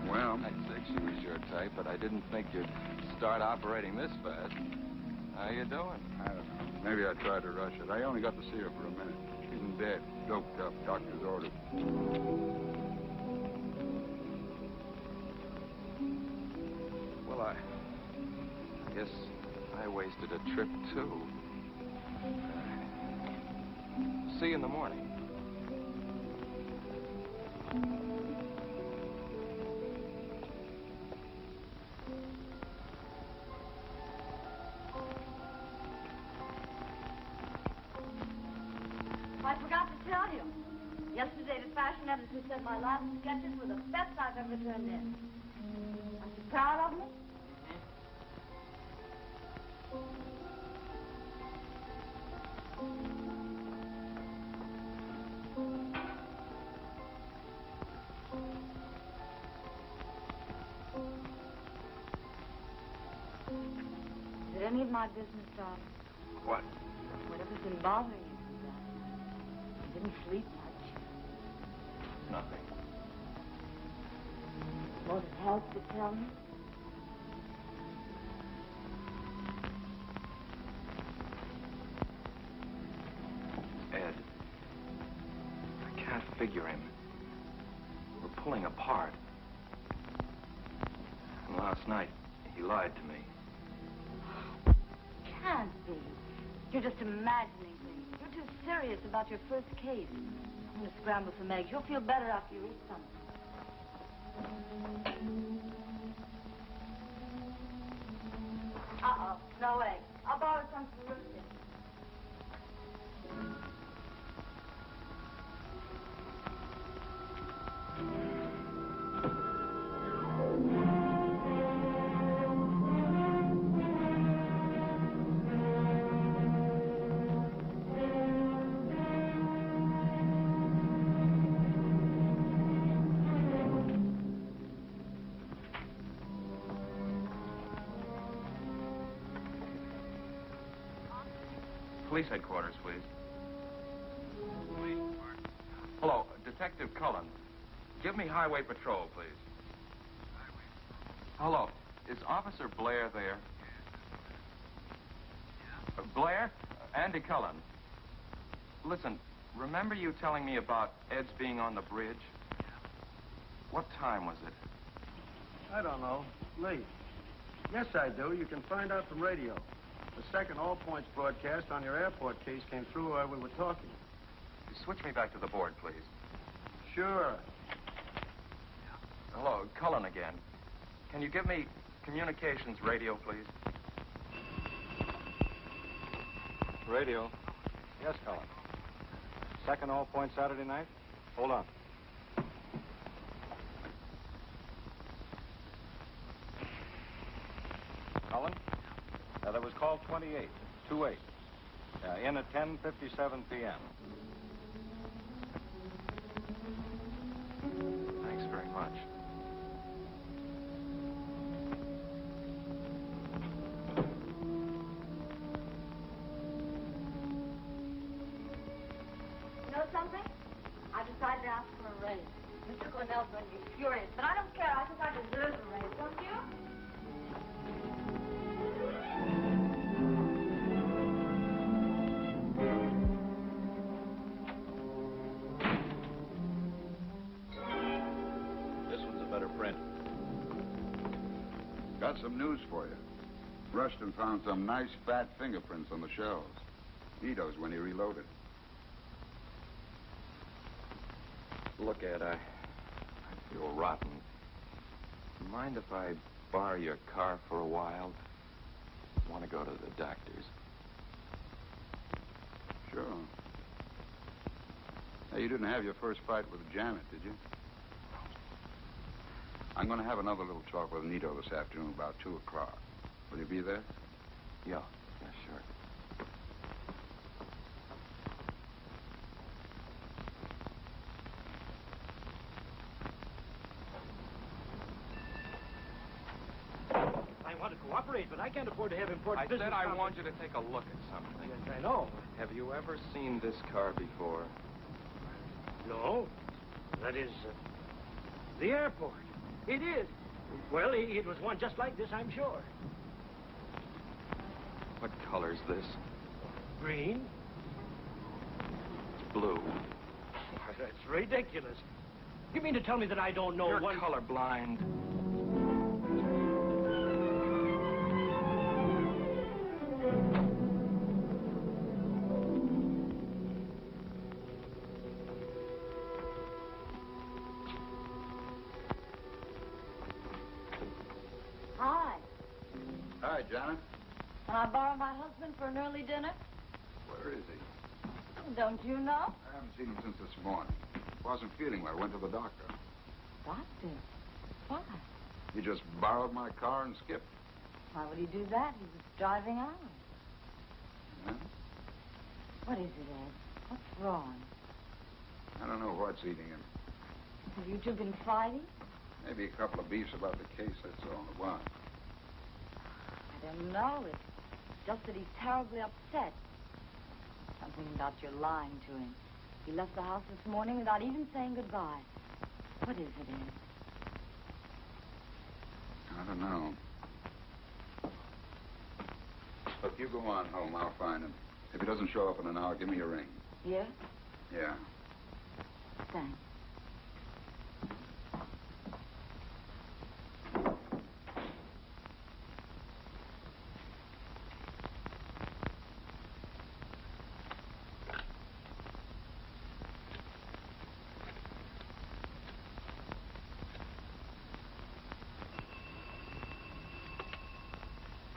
Well... I'd said she was your type, but I didn't think you'd start operating this fast. How you doing? I don't know. Maybe I tried to rush it. I only got to see her for a minute. She's in bed, doped up, doctor's orders. Well, I guess I wasted a trip, too. See you in the morning. I forgot to tell you. Yesterday, the fashion editor said my last sketches were the best I've ever turned in. Aren't you proud of me? Is it any of my business, darling? What? Whatever's been bothering you since last night. You didn't sleep much. Nothing. Won't it help to tell me? Ed. I can't figure him. We're pulling apart. And last night, he lied to me. Can't be. You're just imagining things. You're too serious about your first case. I'm going to scramble some eggs. You'll feel better after you eat some. Uh-oh. No eggs. I'll borrow some for roasting. Police headquarters, please. Hello, Detective Cullen. Give me Highway Patrol, please. Hello, is Officer Blair there? Blair? Andy Cullen. Listen, remember you telling me about Ed's being on the bridge? What time was it? I don't know. Late. Yes, I do. You can find out from radio. The second All Points broadcast on your airport case came through while we were talking. Switch me back to the board, please. Sure. Hello, Cullen again. Can you give me communications radio, please? Radio. Yes, Cullen. Second All Points Saturday night? Hold on. Cullen? That was call 28, 28. In at 10:57 p.m. Thanks very much. You know something? I decided to ask for a raise. Mr. Cornell's going to be furious, but I don't care. I think I deserve a raise, don't you? Got some news for you. Rushton found some nice fat fingerprints on the shelves. Nito's when he reloaded. Look, Ed, I feel rotten. Mind if I borrow your car for a while? I want to go to the doctor's. Sure. Hey, you didn't have your first fight with Janet, did you? I'm going to have another little talk with Nito this afternoon about 2 o'clock. Will you be there? Yeah, sure. I want to cooperate, but I can't afford to have important business. I said I want you to take a look at something. Yes, I know. Have you ever seen this car before? No. That is, the airport. It is. Well, it was one just like this, I'm sure. What color's this? Green? It's blue. Why, that's ridiculous. You mean to tell me that I don't know You're one... colorblind. Hi. Hi, Janet. Can I borrow my husband for an early dinner? Where is he? Don't you know? I haven't seen him since this morning. Wasn't feeling well. Went to the doctor. Doctor? Why? He just borrowed my car and skipped. Why would he do that? He was driving out. Yeah? What is it, Ed? What's wrong? I don't know what's eating him. Have you two been fighting? Maybe a couple of beefs about the case, that's all. Why? I don't know. It's just that he's terribly upset. Something about your lying to him. He left the house this morning without even saying goodbye. What is it, Ed? I don't know. Look, you go on home. I'll find him. If he doesn't show up in an hour, give me a ring. Yeah? Yeah. Thanks.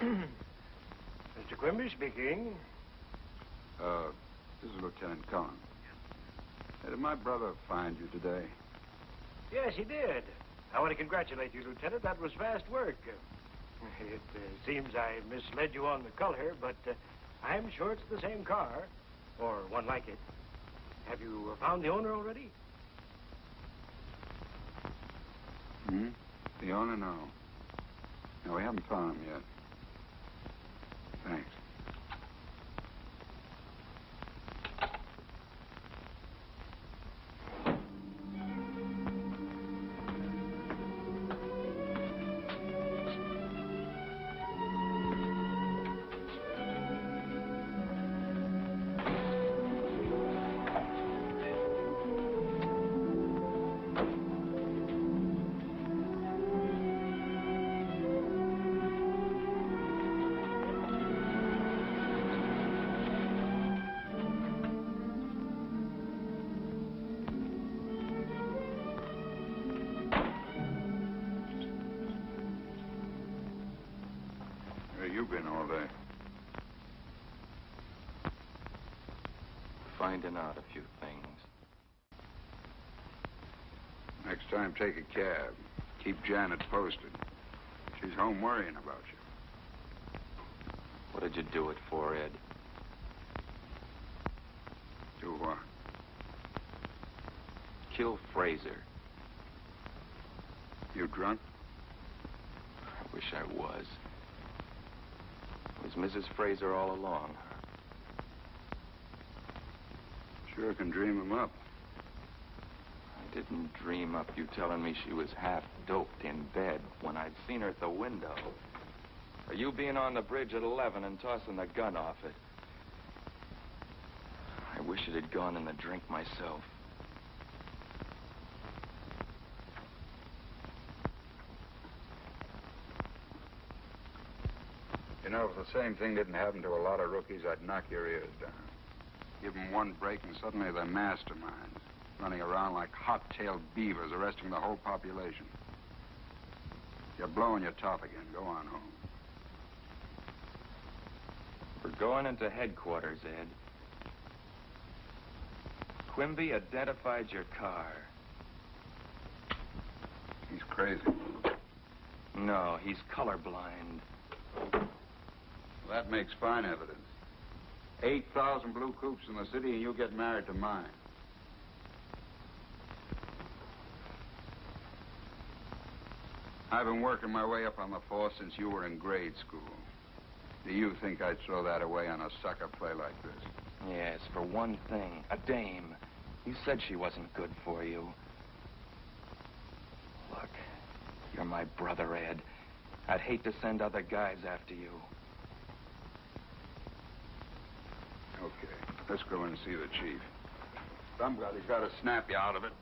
Mr. Quimby speaking. This is Lieutenant Cullen. Hey, did my brother find you today? Yes, he did. I want to congratulate you, Lieutenant. That was fast work. It seems I misled you on the color, but I'm sure it's the same car, or one like it. Have you found the owner already? Hmm? The owner? No. No, we haven't found him yet. Thanks. Where you been all day? Finding out a few things. Next time, take a cab. Keep Janet posted. She's home worrying about you. What did you do it for, Ed? Do what? Kill Fraser. You drunk? I wish I was. Was Mrs. Fraser all along? Sure can dream him up. I didn't dream up you telling me she was half doped in bed when I'd seen her at the window. Or you being on the bridge at 11 and tossing the gun off it. I wish it had gone in the drink myself. You know, if the same thing didn't happen to a lot of rookies, I'd knock your ears down. Give them one break and suddenly they're masterminds, running around like hot-tailed beavers, arresting the whole population. You're blowing your top again. Go on home. We're going into headquarters, Ed. Quimby identified your car. He's crazy. No, he's colorblind. Well, that makes fine evidence. 8,000 blue coupes in the city, and you get married to mine. I've been working my way up on the force since you were in grade school. Do you think I'd throw that away on a sucker play like this? Yes, for one thing, a dame. You said she wasn't good for you. Look, you're my brother, Ed. I'd hate to send other guys after you. Let's go in and see the chief. Somebody's got to snap you out of it.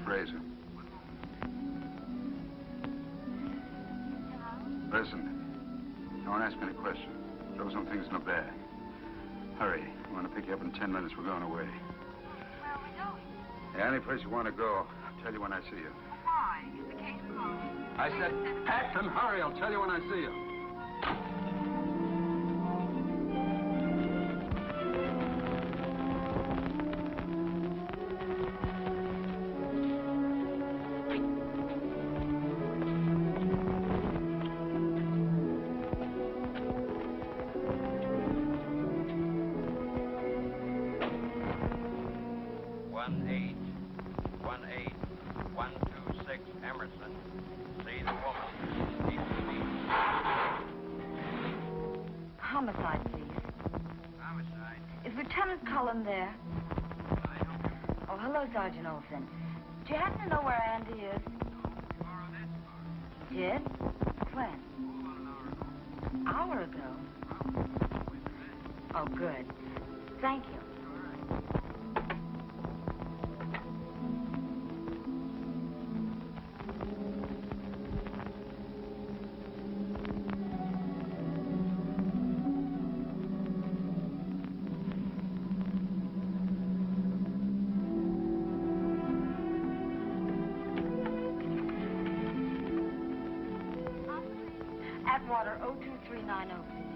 Fraser. Listen, don't ask me any questions. Throw some things in the bag. Hurry. I want to pick you up in 10 minutes. We're going away. Where are we going? Yeah, any place you want to go. I'll tell you when I see you. Why? Is the case closed? I said, pack and hurry. I'll tell you when I see you. Homicide, please. Homicide. Is Lieutenant Cullen there? Oh, hello, Sergeant Olson. Do you happen to know where Andy is? You did? When? Hour ago. Oh, good. Thank you. Atwater 02390, please.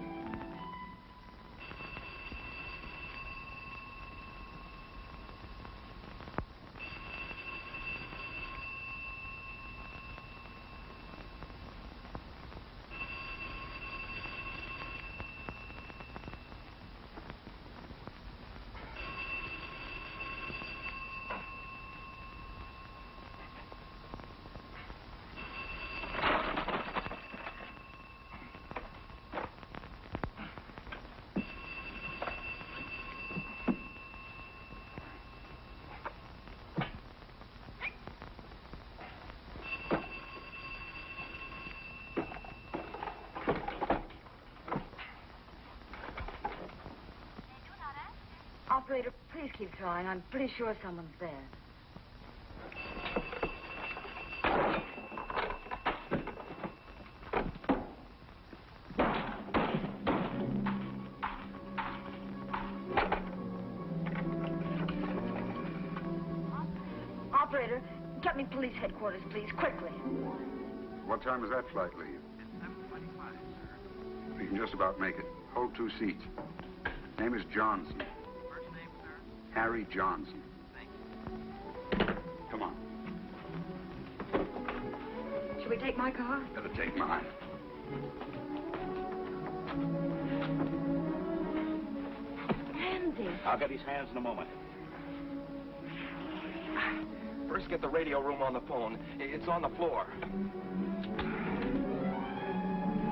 Operator, please keep trying. I'm pretty sure someone's there. Operator, get me police headquarters, please, quickly. What time does that flight leave? It's 7:25, sir. We can just about make it. Hold 2 seats. Name is Johnson. First name, sir? Harry Johnson. Thank you. Come on. Shall we take my car? Better take mine. Andy. I'll get his hands in a moment. First, get the radio room on the phone. It's on the floor.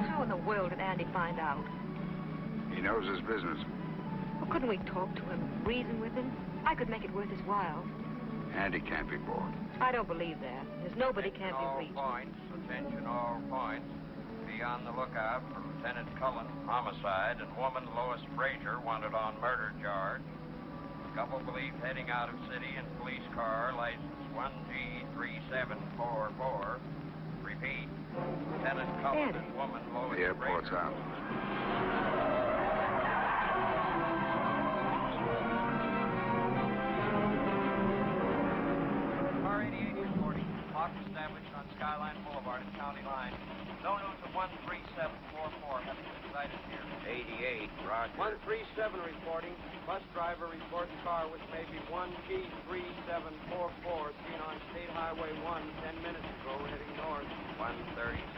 How in the world did Andy find out? He knows his business. Well, couldn't we talk to him, reason with him? I could make it worth his while. Andy can't be bought. I don't believe that. There's nobody can't be reached. Attention all points. Be on the lookout for Lieutenant Cullen, homicide, and woman Lois Frazier wanted on murder charge. Couple believed heading out of city in police car, license 1G3744. Repeat, Lieutenant Cullen and woman Lois The airport's Frazier. out. Car 88 reporting. Talk established on Sky. Skyline Boulevard at County Line. No news of 13744 having been sighted here. 88, Roger. 137 reporting. Bus driver reports car with maybe 1G3744 seen on State Highway 1 10 minutes ago heading north. 137,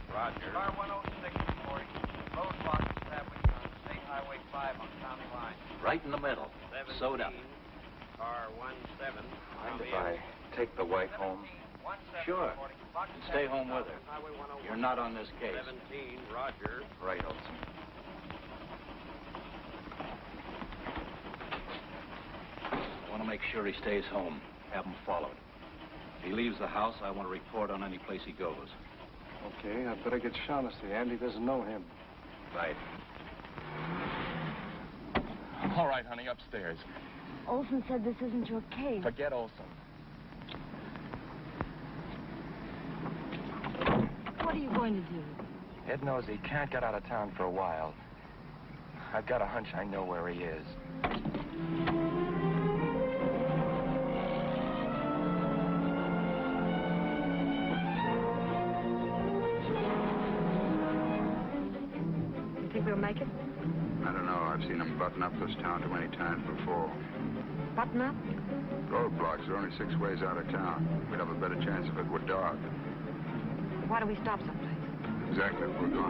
Roger. Car 106 reporting. Roadblock established on State Highway 5 on County Line. Right in the middle. 17, Sewed up. Car 17. Mind if I take the wife home? Sure. And stay home with her. You're not on this case. 17, Roger. Right, Olson. I want to make sure he stays home. Have him followed. If he leaves the house, I want to report on any place he goes. Okay, I better get Shaughnessy. Andy doesn't know him. Right. All right, honey, upstairs. Olson said this isn't your case. Forget Olson. What are you going to do? Ed knows he can't get out of town for a while. I've got a hunch I know where he is. You think we'll make it? I don't know. I've seen them button up this town too many times before. Button up? Roadblocks are only 6 ways out of town. We'd have a better chance if it were dark. Why don't we stop someplace? Exactly what we're going.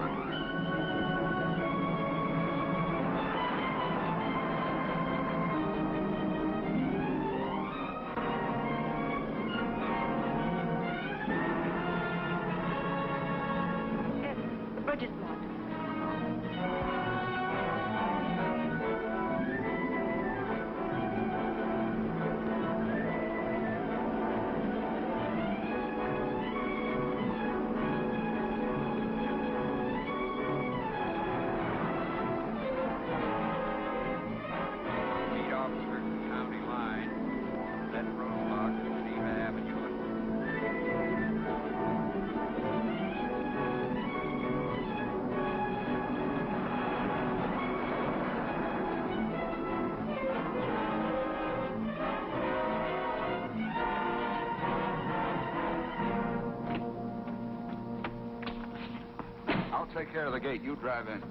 The bridge is blocked. Lead officer to County Line. That roadblock at Geneva Avenue. I'll take care of the gate. You drive in.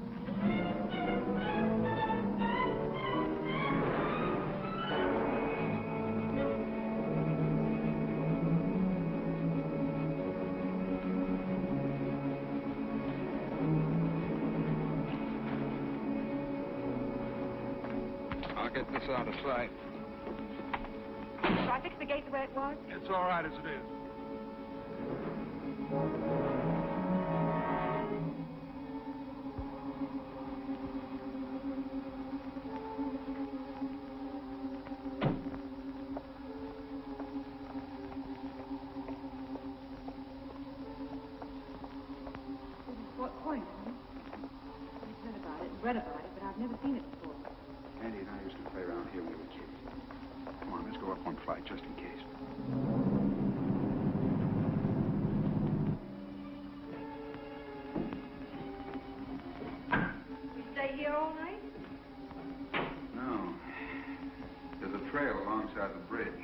I'll get this out of sight. Shall I fix the gate the way it was? It's all right as it is. What point? I've heard about it and read about it, but I've never seen it before. Andy and I used to play around here when we were kids. Come on, let's go up one flight just in case. We stay here all night? No. There's a trail alongside the bridge.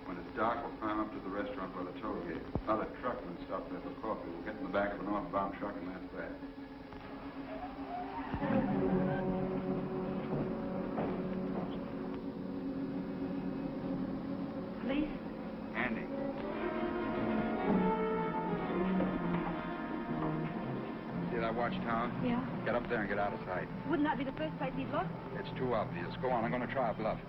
When it's dark, we'll climb up to the restaurant by the toll gate. Other truckmen stop there for coffee. We'll get in the back of a northbound truck, and that's that. Police? Andy. See that watchtower? Yeah. Get up there and get out of sight. Wouldn't that be the first place he'd look? It's too obvious. Go on, I'm going to try a bluff.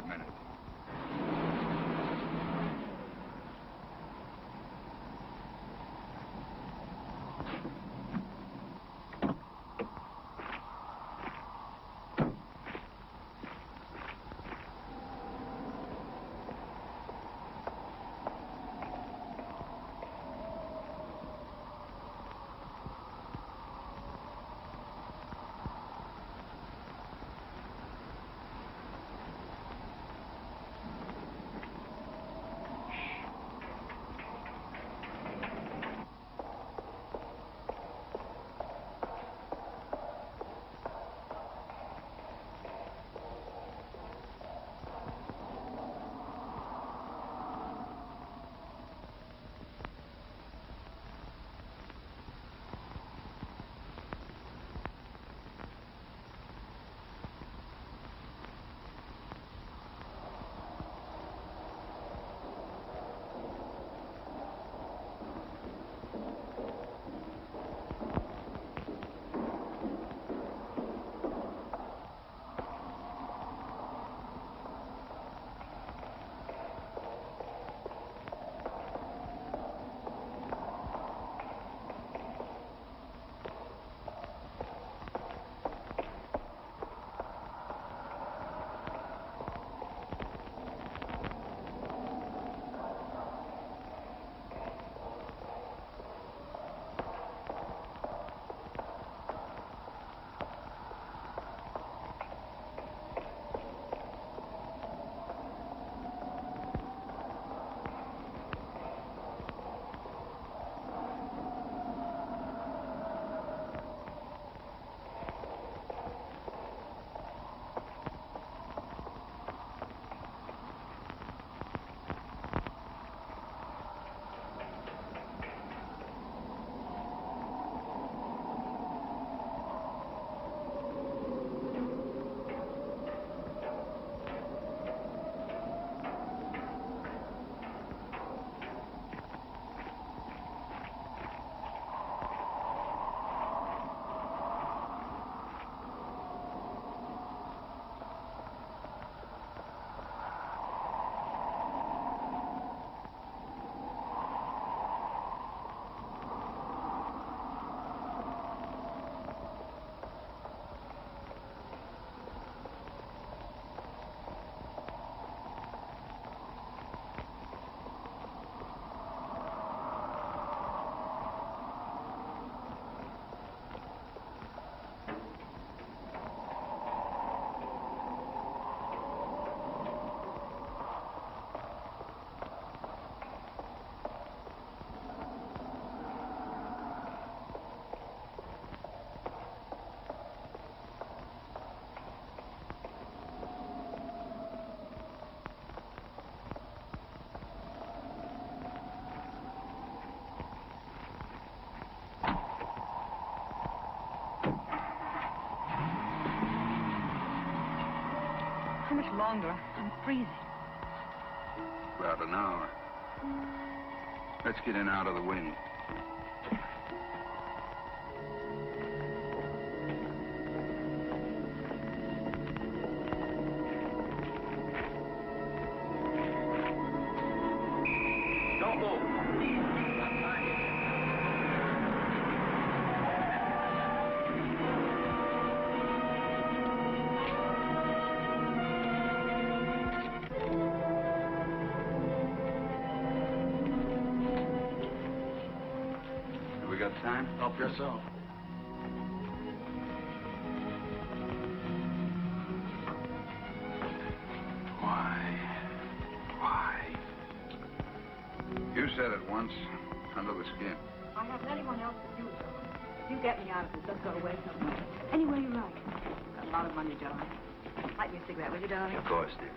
5 minutes. How much longer? I'm freezing. About an hour. Let's get in out of the wind. Don't move. Have we got time? Help yourself. Why? You said it once, under the skin. I haven't anyone else but you, John. You get me out of this. Let's go away somewhere. Anywhere you like. Got a lot of money, John. Light me a cigarette, will you, darling? Of course, dear.